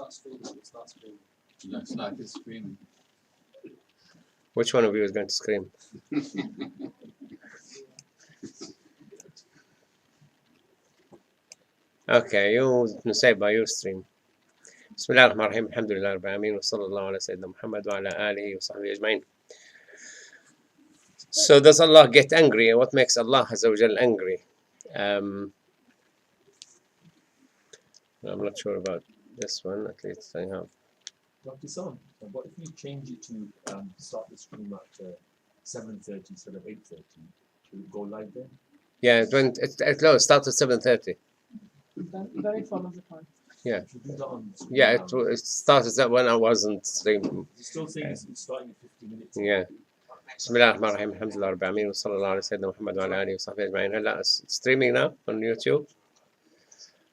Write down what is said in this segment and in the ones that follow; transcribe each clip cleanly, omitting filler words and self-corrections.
start screaming. We'll start screaming. Looks like it's screaming. Which one of you is going to scream? Okay, you say by your stream. بسم الله الرحمن الرحيم الحمد لله رب العالمين وصلى الله على سيدنا محمد وعلى آله وصحبه أجمعين. So does Allah get angry? What makes Allah Azza wa Jal angry? I'm not sure about this one. At least I have. Dr. Sam, what if you change it to start the stream at 7:30 instead of 8:30? Will it go live then? Yeah, it starts at 7:30. Very follows the time. Yeah. If you do that on screen Yeah, now, it started that when I wasn't streaming. it's still saying it's starting in 50 minutes. Yeah. بسم الله الرحمن الرحيم الحمد لله رب العالمين وصلى الله على سيدنا محمد وعلى آله وصحبه أجمعين. هلا streaming now on YouTube.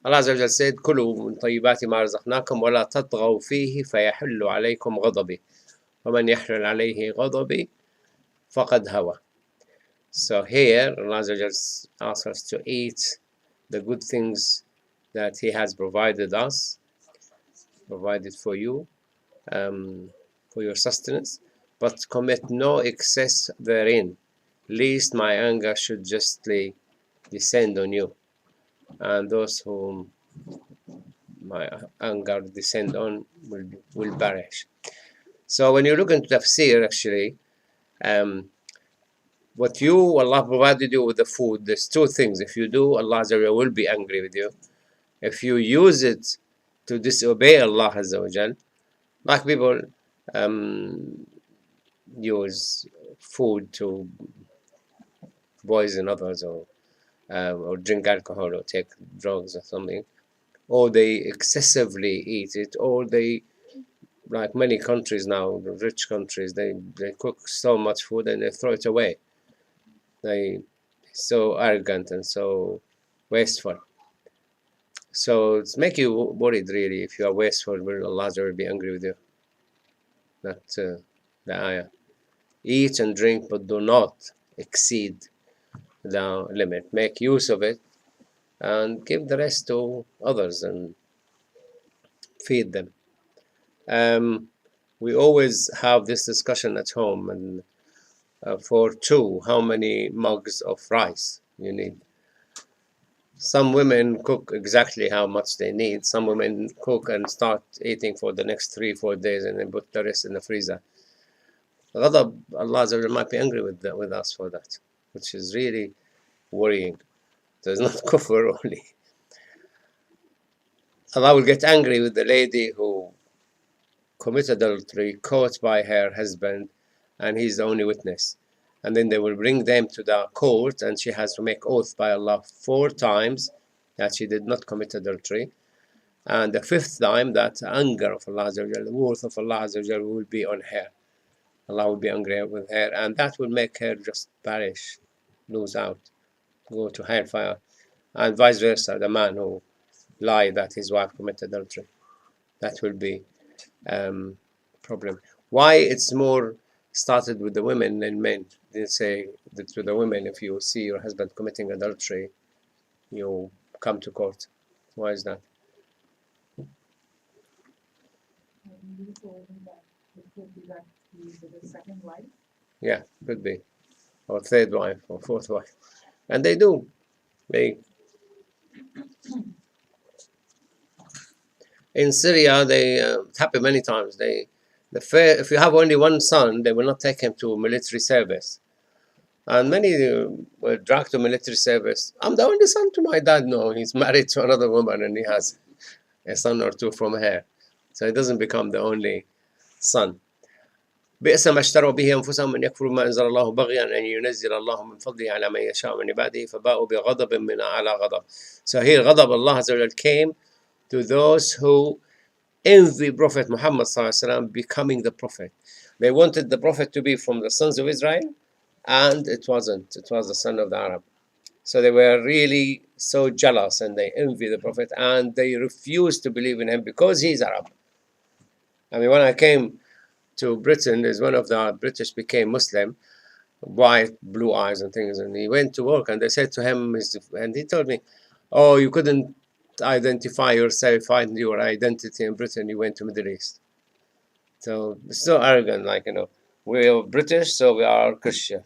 Allah Azza wa Jal said كلوا من طيبات ما رزقناكم ولا تطغوا فيه فيحل عليكم غضبي ومن يحلل عليه غضبي فقد هوى. So here Allah Azza wa Jal asks us to eat the good things that He has provided us, provided for you, for your sustenance, but commit no excess therein, lest my anger should justly descend on you, and those whom my anger descend on will perish. So when you look into tafsir, actually, what Allah provided you with the food, there's two things. If you do, Allah Azza wa Jal will be angry with you. If you use it to disobey Allah Azza wa Jal, like people use food to poison others, or drink alcohol, or take drugs or something, or they excessively eat it, or they, like many countries now, the rich countries, they cook so much food and they throw it away. They so arrogant and so wasteful. So it's make you worried, really. If you are wasteful, will Allah will be angry with you? That's the ayah. Eat and drink, but do not exceed the limit. Make use of it and give the rest to others and feed them. We always have this discussion at home, and for two, how many mugs of rice you need. Some women cook exactly how much they need. Some women cook and start eating for the next 3-4 days and then put the rest in the freezer. Allah might be angry with us for that, which is really worrying. So it's not kufr only. Allah will get angry with the lady who committed adultery, caught by her husband, and he's the only witness. And then they will bring them to the court, and she has to make oath by Allah 4 times that she did not commit adultery. And the 5th time that the anger of Allah, the wrath of Allah will be on her. Allah will be angry with her, and that will make her just perish, lose out, go to hellfire. And vice versa, the man who lied that his wife committed adultery. That will be problem. Why it's more started with the women than men? They say that to the women, if you see your husband committing adultery, you come to court. Why is that? You told me that it could be that he's with a second wife. Yeah, could be. Or 3rd wife or 4th wife. And they do. In Syria, it happened many times. If you have only one son, they will not take him to military service. And many were dragged to military service. I'm the only son to my dad. No, he's married to another woman and he has a son or 2 from her. So he doesn't become the only son. بئس ما اشتروا به أنفسهم أن يكفروا ما أنزل الله بغيا أن ينزل الله من فضله على من يشاء من عباده فباءوا بغضب من على غضب. So here غضب Allah Azza wa Jal came to those who envy Prophet Muhammad becoming the Prophet. They wanted the Prophet to be from the sons of Israel, and it wasn't. It was the son of the Arab. So they were really so jealous, and they envy the Prophet, and they refused to believe in him because he's Arab. I mean, when I came to Britain, is one of the British became Muslim, white, blue eyes and things, and he went to work, and they said to him, and he told me, "Oh, you couldn't identify yourself, find your identity in Britain, you went to Middle East. So it's so arrogant, like, we're British, so we are Christian.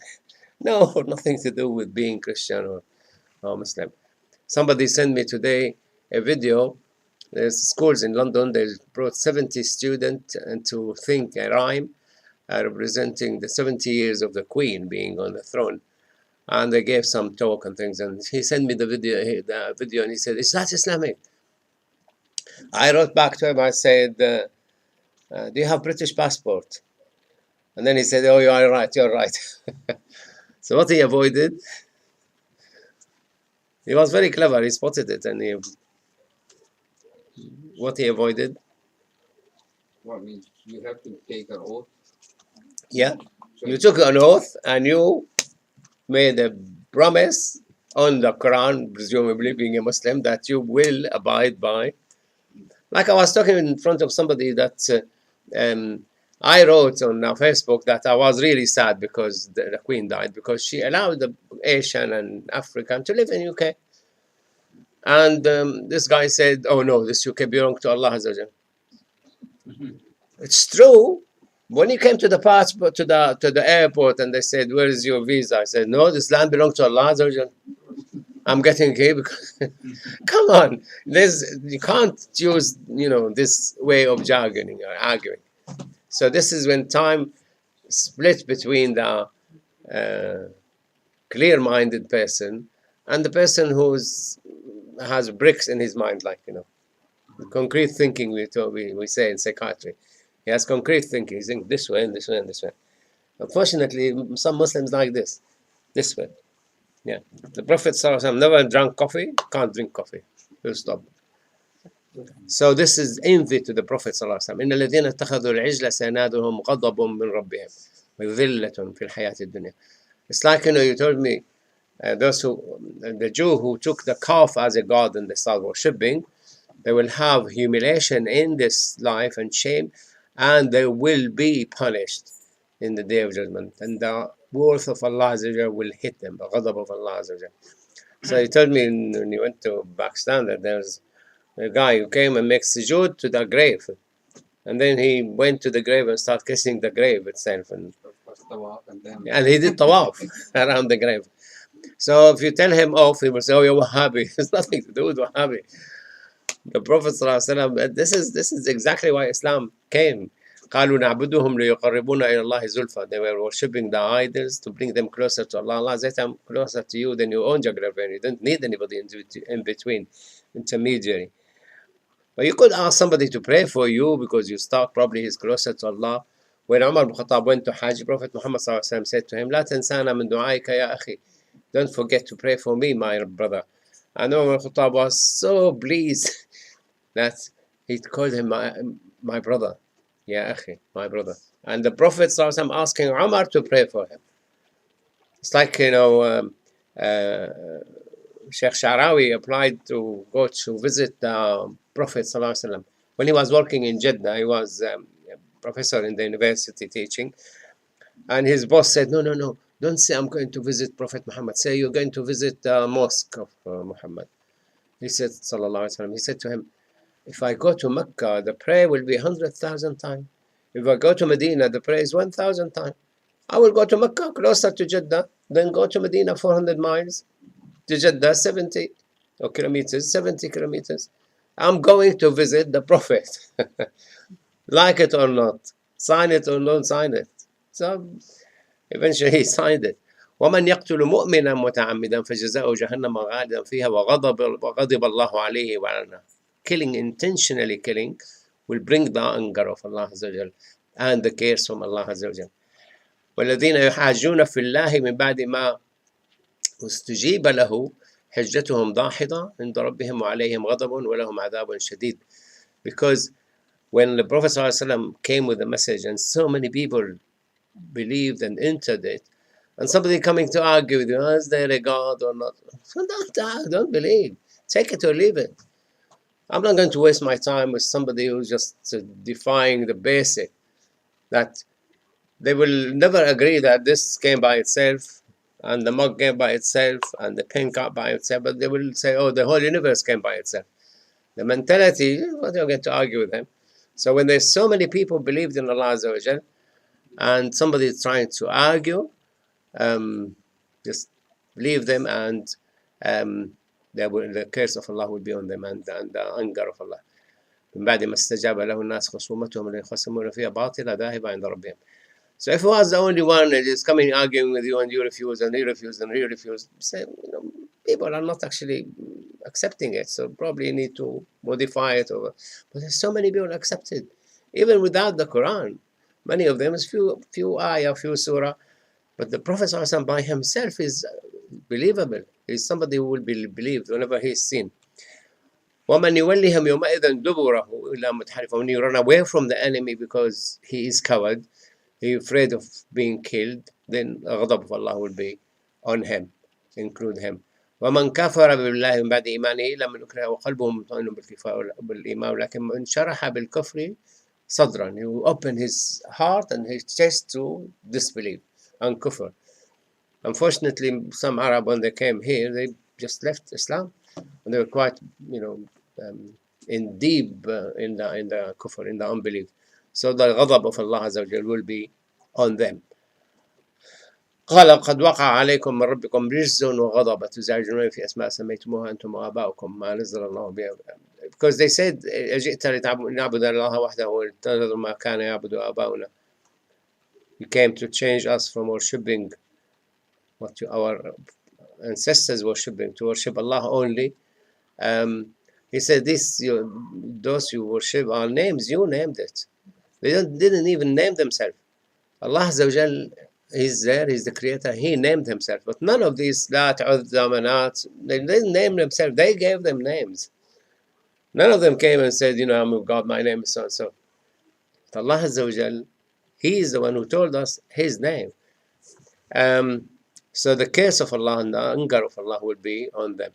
No, nothing to do with being Christian or Muslim. Somebody sent me today a video. There's schools in London, they brought 70 students and to think a rhyme representing the 70 years of the Queen being on the throne. And they gave some talk and things, and he sent me the video, and he said, "Is that Islamic?" I wrote back to him, I said, "Do you have British passport?" And then he said, "Oh, you're right. So what he avoided, he was very clever, he spotted it, and what he avoided, What means you have to take an oath? yeah, So you took an oath and you made a promise on the Quran, presumably being a Muslim, that you will abide by. Like I was talking in front of somebody that I wrote on Facebook that I was really sad because the Queen died, because she allowed the Asian and African to live in UK. And this guy said, "Oh no, this UK belongs to Allah Azza wa Jal." It's true. When he came to the passport, to the airport, and they said, "Where is your visa?" I said, "No, this land belongs to Allah Azza wa Jal. I'm getting here because come on, you can't use this way of jargoning or arguing." So this is when time split between the clear-minded person and the person who has bricks in his mind, like the concrete thinking we say in psychiatry. He has concrete thinking. He's thinking this way and this way and this way. Unfortunately, some Muslims like this way. Yeah. The Prophet ﷺ never drank coffee, can't drink coffee. He'll stop. So this is envy to the Prophet ﷺ. إن الذين اتخذوا العجل سينادهم غضب من ربهم وذلة في الحياة الدنيا. It's like, you told me, the Jew who took the calf as a god and they start worshipping, they will have humiliation in this life and shame, and they will be punished in the day of judgment. And the wrath of Allah Azza wa Jal will hit them, the ghadab of Allah Azza wa Jal. So he told me when he went to Pakistan that there's a guy who came and makes sujood to the grave. And then he went to the grave and started kissing the grave itself. And he did tawaf around the grave. So if you tell him off, he will say, "Oh, you're Wahhabi." It's nothing to do with Wahhabi. The Prophet ﷺ, this is exactly why Islam came. قالوا نعبدهم ليقربونا إلى الله زلفى. They were worshipping the idols to bring them closer to Allah. Allah said, "I'm closer to you than your own geography. You don't need anybody in between, intermediary." But you could ask somebody to pray for you because you start probably he's closer to Allah. When Umar ibn Khattab went to Hajj, Prophet Muhammad ﷺ said to him, "لا تنسانا من دعائك يا أخي." Don't forget to pray for me, my brother. And Umar ibn Khattab was so pleased that he called him my brother. Ya akhi, my brother. And the Prophet ﷺ asking Umar to pray for him. It's like, Sheikh Sha'rawi applied to go to visit the Prophet ﷺ. When he was working in Jeddah, he was a professor in the university teaching. And his boss said, no, don't say I'm going to visit Prophet Muhammad. Say you're going to visit the mosque of Muhammad. He said, sallallahu alaihi wasallam, he said to him, "If I go to Mecca, the prayer will be 100,000 times. If I go to Medina, the prayer is 1,000 times. I will go to Mecca, closer to Jeddah, then go to Medina 400 miles, to Jeddah 70 kilometers. I'm going to visit the Prophet." Like it or not, sign it or don't sign it. So eventually he signed it. ومن يقتل مؤمنا متعمدا فجزاؤه جهنم خالدا فيها وغضب الله عليه وعلى. Intentionally killing will bring the anger of Allah Azza wa Jal and the curse from Allah Azza wa Jal. والذين يحاجون في الله من بعد ما استجيب له حجتهم داحضة عند ربهم وعليهم غضب ولهم عذاب شديد. Because when the Prophet ﷺ came with the message and so many people believed and entered it, and somebody coming to argue with you, is there a God or not? So don't believe. Take it or leave it. I'm not going to waste my time with somebody who's just defying the basic, that they will never agree that this came by itself, and the mug came by itself, and the pen came by itself, but they will say, "Oh, the whole universe came by itself." The mentality, what are you going to argue with them? So when there's so many people believed in Allah Azza wa Jal, and somebody is trying to argue, just leave them, and the curse of Allah will be on them, and the anger of Allah. من بعد ما استجاب له الناس خصومتهم التي يخصمون فيها باطلة ذاهبة عند ربهم. So if he was the only one that is coming arguing with you and you refuse and he refused and he refused, say, people are not actually accepting it. So probably you need to modify it. But there's so many people accepted, even without the Quran. Many of them is few ayah, few surah. But the Prophet ﷺ by himself is believable. He's somebody who will be believed whenever he is seen. وَمَنْ يُوَلِّهِمْ يَوْمَئِذًا دُبُرَهُ إِلَّا مُتْحَرِفًا. When you run away from the enemy because he is coward, he's afraid of being killed, then غضب of Allah will be on him, include him. وَمَنْ كَفَرَ بِاللَّهِ مِنْ بَعْدِ إِيمَانِهِ إِلَّا مَنْ أُكْرِهَ وَقَلْبُهُ مُطْمَئِنٌ بِالْإِيمَانِ لكن مَنْ شَرَحَ بِالْكُفْرِ صَدْرًا. He will open his heart and his chest to disbelief and kufr. Unfortunately, some Arab, when they came here, they just left Islam, and they were quite, in deep in the kufr, in the unbelief. So the ghadab of Allah Azza wa Jal will be on them. قال قد وقع عليكم من ربكم رجز وغضب تزعجون في أسماء سميتموها أنتم وآباؤكم ما نزل الله بها. Because they said أجئت لنعبد الله وحده وننتظر ما كان يعبد آباؤنا. You came to change us from worshipping what our ancestors worshipping to worship Allah only. He said, those you worship are names, you named it. They didn't even name themselves. Allah Azza wa Jal, He's there, He's the creator, He named Himself. But none of these Lat, Uzza, Manat, they didn't name themselves, they gave them names. None of them came and said, I'm of God, my name is so and so. But Allah Azza wa Jal, He is the one who told us His name. So the curse of Allah and the anger of Allah will be on them.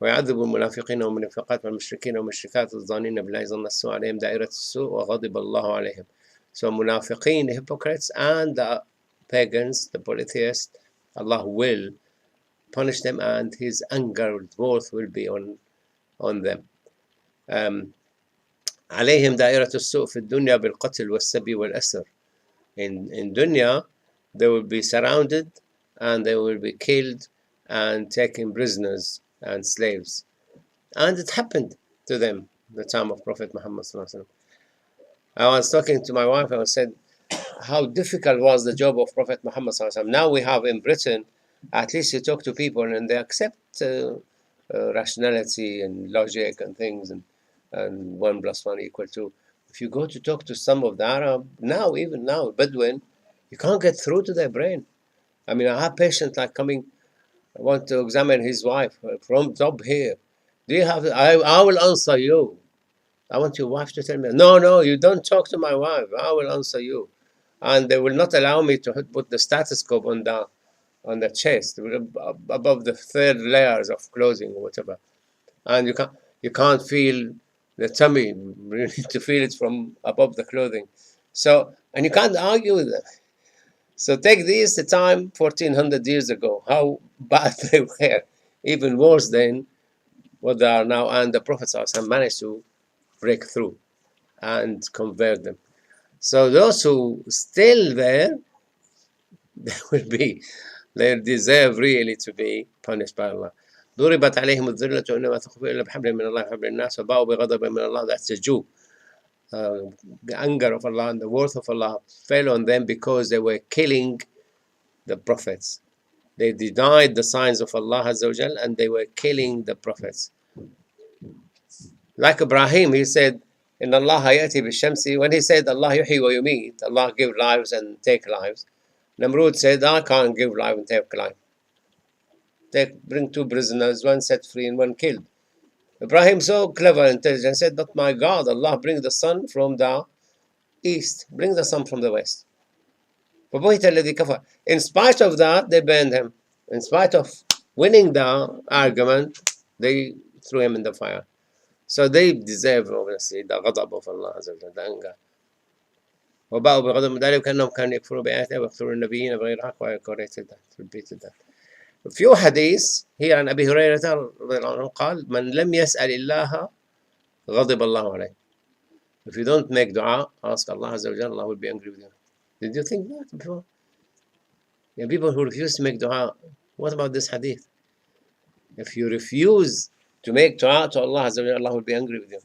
ويعذب المنافقين والمنافقات والمشركين والمشركات الظانين بالله ظن السوء عليهم دائرة السوء وغضب الله عليهم. So munafiqeen, the hypocrites, and the pagans, the polytheists, Allah will punish them, and His anger, wrath will be on them. عليهم دائرة السوء في الدنيا بالقتل والسبي والأسر. In dunya, they will be surrounded and they will be killed and taken prisoners and slaves. And it happened to them the time of Prophet Muhammad ﷺ. I was talking to my wife and I said how difficult was the job of Prophet Muhammad ﷺ. Now we have in Britain, at least you talk to people and they accept rationality and logic and things, and 1 + 1 = 2. If you go to talk to some of the Arab, even now, Bedouin, you can't get through to their brain. I mean, I have patients like coming, I want to examine his wife from top here. Do you have, I will answer you. I want your wife to tell me, no, you don't talk to my wife. I will answer you. And they will not allow me to put the stethoscope on the chest, above the 3rd layers of clothing or whatever. And you can't feel the tummy. You need to feel it from above the clothing. So, and you can't argue with them. So take these the time 1400 years ago, how bad they were, even worse than what they are now. And the Prophet ﷺ managed to break through and convert them. So those who still there, they deserve really to be punished by Allah. ضربت عليهم الذلة وإنما تخفوا إلا بحبل من الله وحبل الناس وباءوا بغضب من الله. That's the Jew. The anger of Allah and the wrath of Allah fell on them because they were killing the prophets. They denied the signs of Allah Azza wa Jal and they were killing the prophets. Like Ibrahim, he said, "Inna Allah ya'ti bi-shamsi." When he said Allah yuhyi wa yumeet, Allah give lives and take lives, Namrud said, I can't give life and take life. Bring 2 prisoners, 1 set free and 1 killed. Ibrahim, so clever and intelligent, said, but my God, Allah, bring the sun from the east, bring the sun from the west. In spite of that, they burned him. In spite of winning the argument, they threw him in the fire. So they deserve, obviously, the ghadab of Allah, the anger. وباءوا بغضب من ذلك كأنهم كانوا يكفروا بآياته ويقتلون النبيين بغير حق. I repeated that. A few hadiths here عن أبي هريرة رضي الله عنه قال من لم يسأل الله غضب الله عليه. If you don't make dua, ask Allah Azza wa Jalla, Allah will be angry with you. Did you think that before? Yeah, people who refuse to make dua, what about this hadith? If you refuse to make dua to Allah Azza wa Jalla, Allah will be angry with you.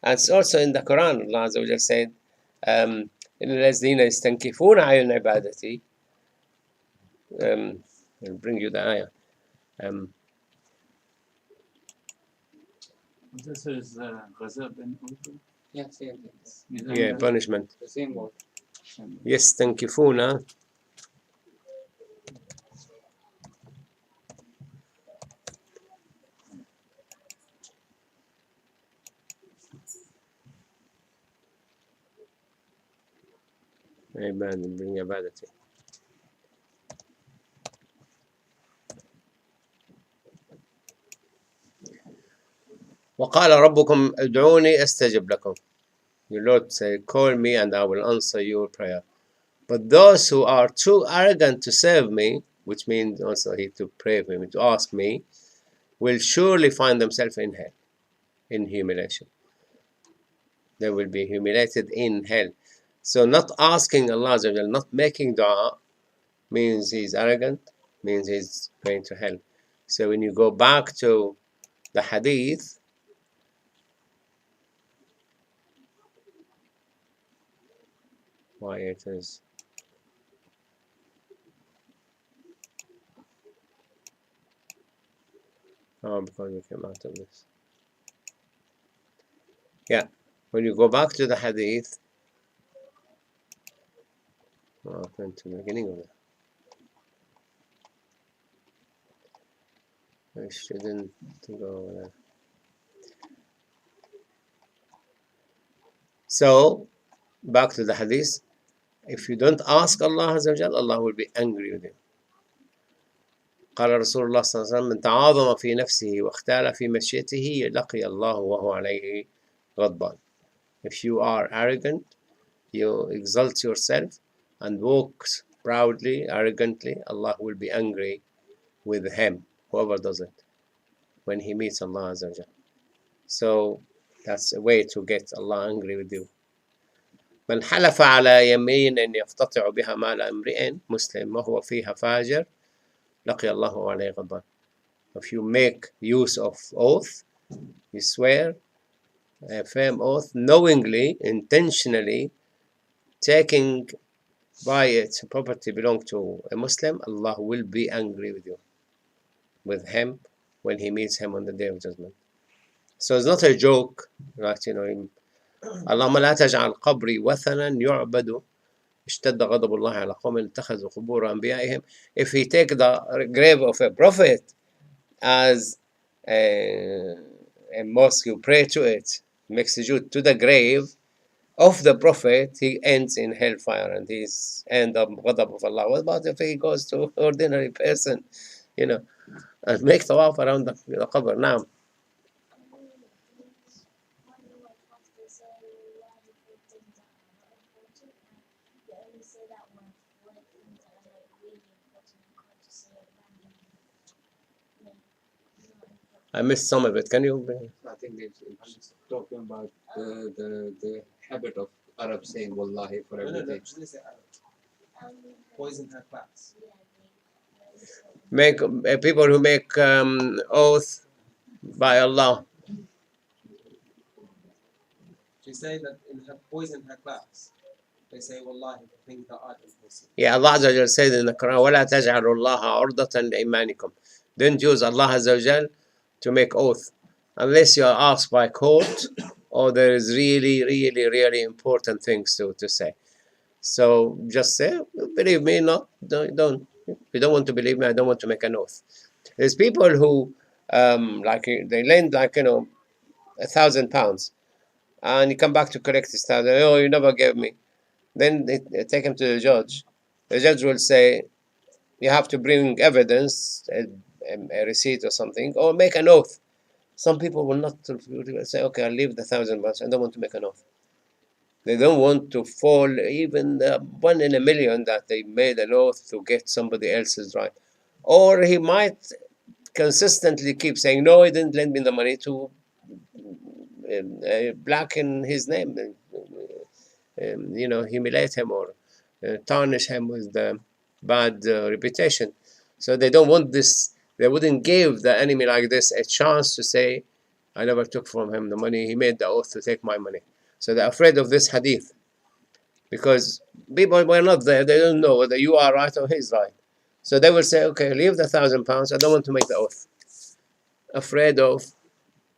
And it's also in the Quran, Allah Azza wa Jalla said, إن الذين يستنكفون عن عبادتي. I'll bring you the ayah. This is ghazab in Urdu. Yeah, same thing. Isn't Yeah, it? punishment. The same word. يستنكفون. عباد bring عبادتي. وقال ربكم ادعوني استجب لكم. Your Lord said, call me and I will answer your prayer. But those who are too arrogant to serve me, which means also to pray for me, to ask me, will surely find themselves in hell, in humiliation. They will be humiliated in hell. So not asking Allah, not making dua, means he's arrogant, means he's going to hell. So when you go back to the hadith, why it is because we came out of this. Yeah, when you go back to the hadith, I went to the beginning of it. I shouldn't go over there. So, back to the hadith. If you don't ask Allah Azza wa Jalla, Allah will be angry with you. قال رسول الله صلى الله عليه وسلم من تعاظم في نفسه واختال في مشيته لقي الله وهو عليه غضبان. If you are arrogant, you exalt yourself and walk proudly, arrogantly, Allah will be angry with him, whoever does it, when he meets Allah Azza wa Jalla. So that's a way to get Allah angry with you. من حلف على يمين يفتطع بها مال امرئ مسلم وهو فيها فاجر لقي الله عليه غضبان. If you make use of oath, you swear a firm oath, knowingly, intentionally, taking by it property belong to a Muslim, Allah will be angry with you, with him, when he meets him on the day of judgment. So it's not a joke, right? اللهم لا تجعل قبري وثنا يعبد اشتد غضب الله على قوم اتخذوا قبور أنبيائهم. If he take the grave of a prophet as a mosque, you pray to it, makes sujood to the grave of the prophet, he ends in hellfire and he's end up ghadab of Allah. What about if he goes to ordinary person, and make tawaf around the qabr? Now, I missed some of it. Can you? I think it's talking about the habit of Arabs saying wallahi for everything. Poison her class. Make people who make oath by Allah. She's saying that in her poison her class, they say wallahi for things that aren't impossible. Yeah, Allah Azza wa Jal said in the Quran, وَلَا تَجْعَلُوا اللَّهَ عُرْضَةً لِإِيمَانِكُم. Don't use Allah Azza wa Jal to make oath unless you are asked by court or there is really, really, really important things to say. So just say, believe me, don't. If you don't want to believe me, I don't want to make an oath. There's people who, they lend £1,000 and you come back to collect this thousand. Oh, you never gave me. Then they take him to the judge. The judge will say, you have to bring evidence, a receipt or something, or make an oath. Some people will not say, okay, I'll leave the £1,000. I don't want to make an oath. They don't want to fall even 1 in a million that they made an oath to get somebody else's right. Or he might consistently keep saying, no, he didn't lend me the money to blacken his name, humiliate him or tarnish him with the bad reputation. So they don't want this. They wouldn't give the enemy like this a chance to say, I never took from him the money. He made the oath to take my money. So they're afraid of this hadith because people were not there. They don't know whether you are right or he's right. So they will say, okay, leave the £1,000. I don't want to make the oath. Afraid of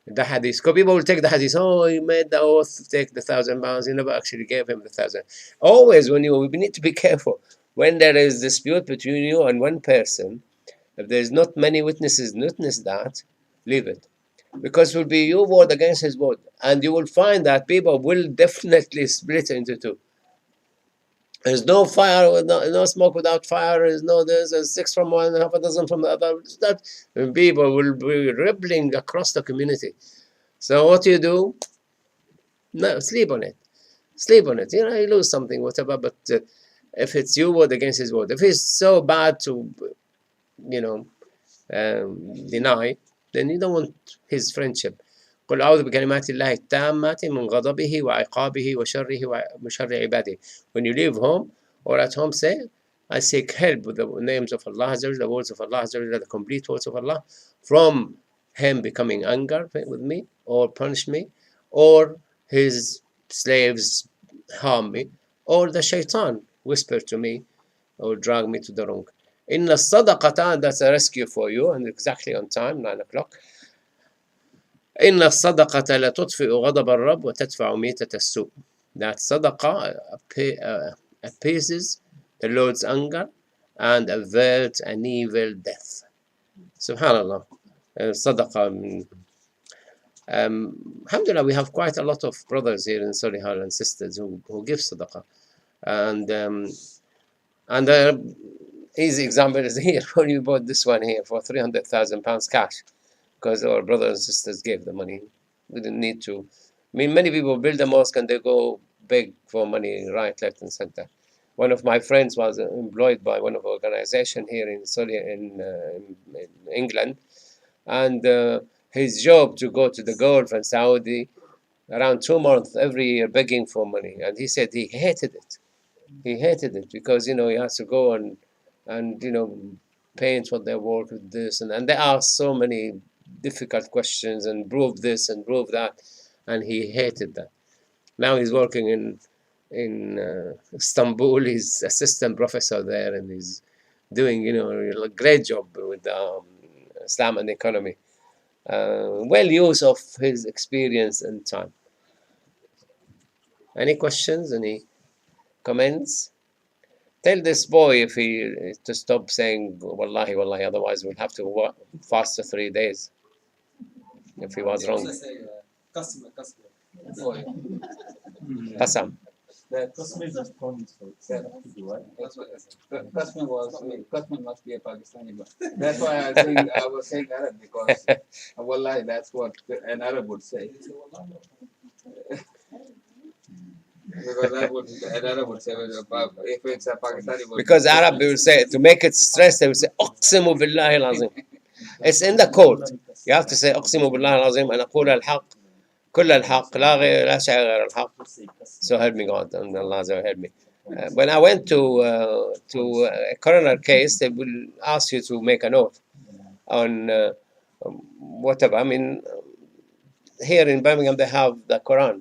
the hadith. Because people will take the hadith. Oh, he made the oath to take the £1,000. He never actually gave him the 1,000. Always, we need to be careful when there is dispute between you and one person. If there's not many witnesses witness that, leave it. Because it will be your word against his word. And you will find that people will definitely split into two. There's no fire, no smoke without fire. There's 6 from one, half a dozen from the other. And people will be rippling across the community. So what you do? No, sleep on it. Sleep on it. You lose something, whatever. But if it's your word against his word, if he's so bad to, deny, then you don't want his friendship. قل أعوذ بكلمات الله التامات من غضبه وعقابه وشر عباده. When you leave home or at home, say, I seek help with the names of Allah, the words of Allah, the complete words of Allah, from him becoming angry with me or punish me, or his slaves harm me, or the shaitan whisper to me or drag me to the wrong. In the sadaqata, that's a rescue for you, and exactly on time, 9 o'clock. إن الصدقة لا تطفئ غضب الرب وتدفع ميتة السوء. That sadaqah appeases the Lord's anger and averts an evil death. Subhanallah. Sadaqah. Alhamdulillah, we have quite a lot of brothers here in Solihull and sisters who give sadaqah. And easy example is here when you bought this one here for £300,000 cash. Because our brothers and sisters gave the money. We didn't need to. Many people build a mosque and they go beg for money right, left, and center. One of my friends was employed by one of the organizations here in England, and his job to go to the Gulf and Saudi around 2 months every year begging for money. And he said he hated it. He hated it because he has to go and paint what their work with this, and they ask so many difficult questions and prove this and prove that, and he hated that. Now he's working in Istanbul. He's assistant professor there, and he's doing a great job with Islam and economy. Well use of his experience and time. Any questions? Any comments? Tell this boy if he to stop saying wallahi, wallahi, otherwise we'll have to fast for 3 days. If he was wrong. Customer. Qasam. Customer is a promise for right? That's what customer must be a Pakistani, but that's why I was saying Arab, because wallahi, that's what an Arab would say. Because an Arab would say, if it's a Pakistani word. Because Arab will say, to make it stress, they will say أقسم بالله العظيم. It's in the code. You have to say أقسم بالله العظيم أن أقول الحق كل الحق لا شيء غير الحق. So help me God, and Allah will help me. When I went to a coroner case, they will ask you to make a note on whatever. Here in Birmingham they have the Quran.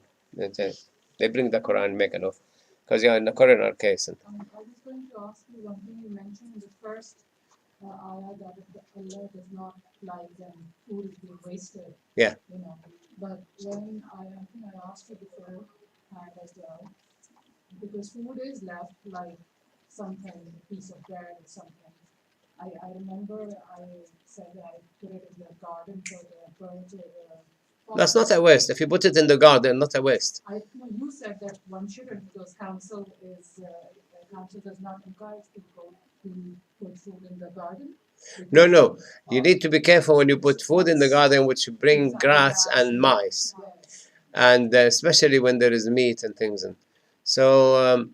They bring the Quran and make an oath because you're in the coroner case. I was going to ask you one thing. You mentioned in the first ayah that Allah does not like them, food is being wasted. Yeah. But when I think I asked you before as well, because food is left like something, a piece of bread or something. I remember I said I put it in the garden for the birds or the. That's not a waste. If you put it in the garden, not a waste. You said that one shouldn't, because council does not encourage people to put food in the garden. No. You need to be careful when you put food in the garden, which bring grass and mice, and especially when there is meat and things. So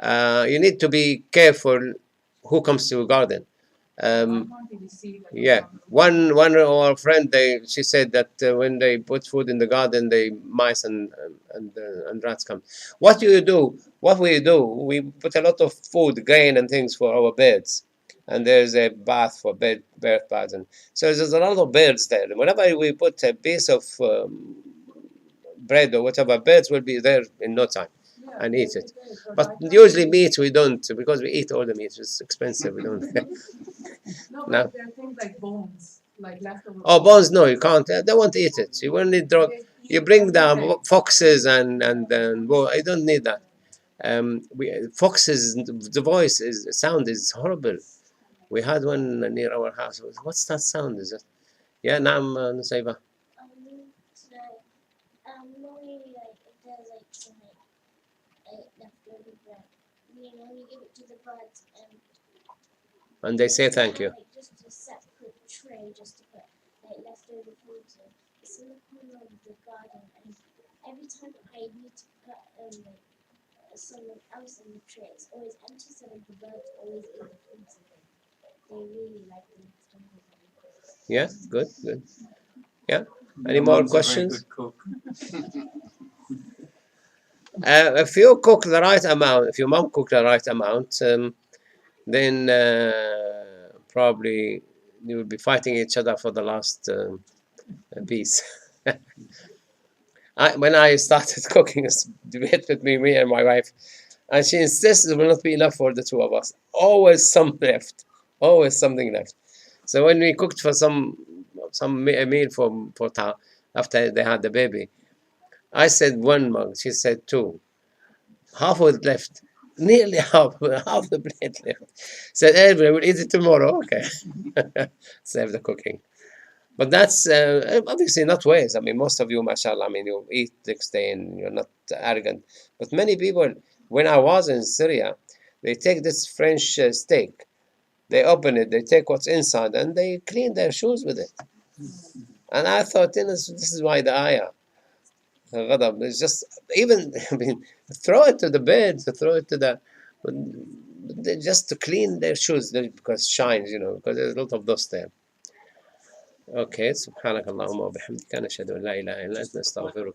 you need to be careful who comes to your garden. I can't really see like Yeah, one of our friend, she said that when they put food in the garden, mice and rats come. What do you do? What we do? We put a lot of food, grain, and things for our birds, and there's a bath for bird baths, and so there's a lot of birds there. Whenever we put a piece of bread or whatever, birds will be there in no time and eat it. But usually meat we don't, because we eat all the meat. It's expensive. We don't. No, No. but there are things like bones, like leftover Oh, bones, no, you can't. They won't eat it. You won't need drug. They You eat bring the everything. foxes and well, I don't need that. Foxes, the sound is horrible. We had one near our house. What's that sound? Is it? Yeah, Naam, Nusayba. Normally, like, if there's like some leftover bread, you give it to the birds And they say thank you. like just a separate tray just to put like leftover food in. It's in the corner of the garden, and every time I need to put like something else in the tray, it's always empty, so like the birds always eat the food. So they really like the leftovers. Yeah, good. Yeah. Any Your more mom's a very questions? good cook. If you cook the right amount, if your mom cooked the right amount, then probably you will be fighting each other for the last piece. When I started cooking, it's debate between me and my wife, and she insists it will not be enough for the two of us. Always some left, always something left. So when we cooked for a meal for Ta after they had the baby, I said 1 mug, she said 2. Half was left, nearly half the plate left. Said, Edwin, we'll eat it tomorrow. Okay, save the cooking. But that's obviously not waste. I mean, most of you, mashallah, I mean, you eat next day and you're not arrogant. But many people, when I was in Syria, they take this French steak, they open it, they take what's inside, and they clean their shoes with it. And I thought, this is why the ayah, ghadab, is just, even, I mean, throw it to the bed, throw it to the, just to clean their shoes, because it shines, because there's a lot of dust there. Okay, سبحانك اللهم وبحمدك نشهد أن لا إله إلا أنت نستغفرك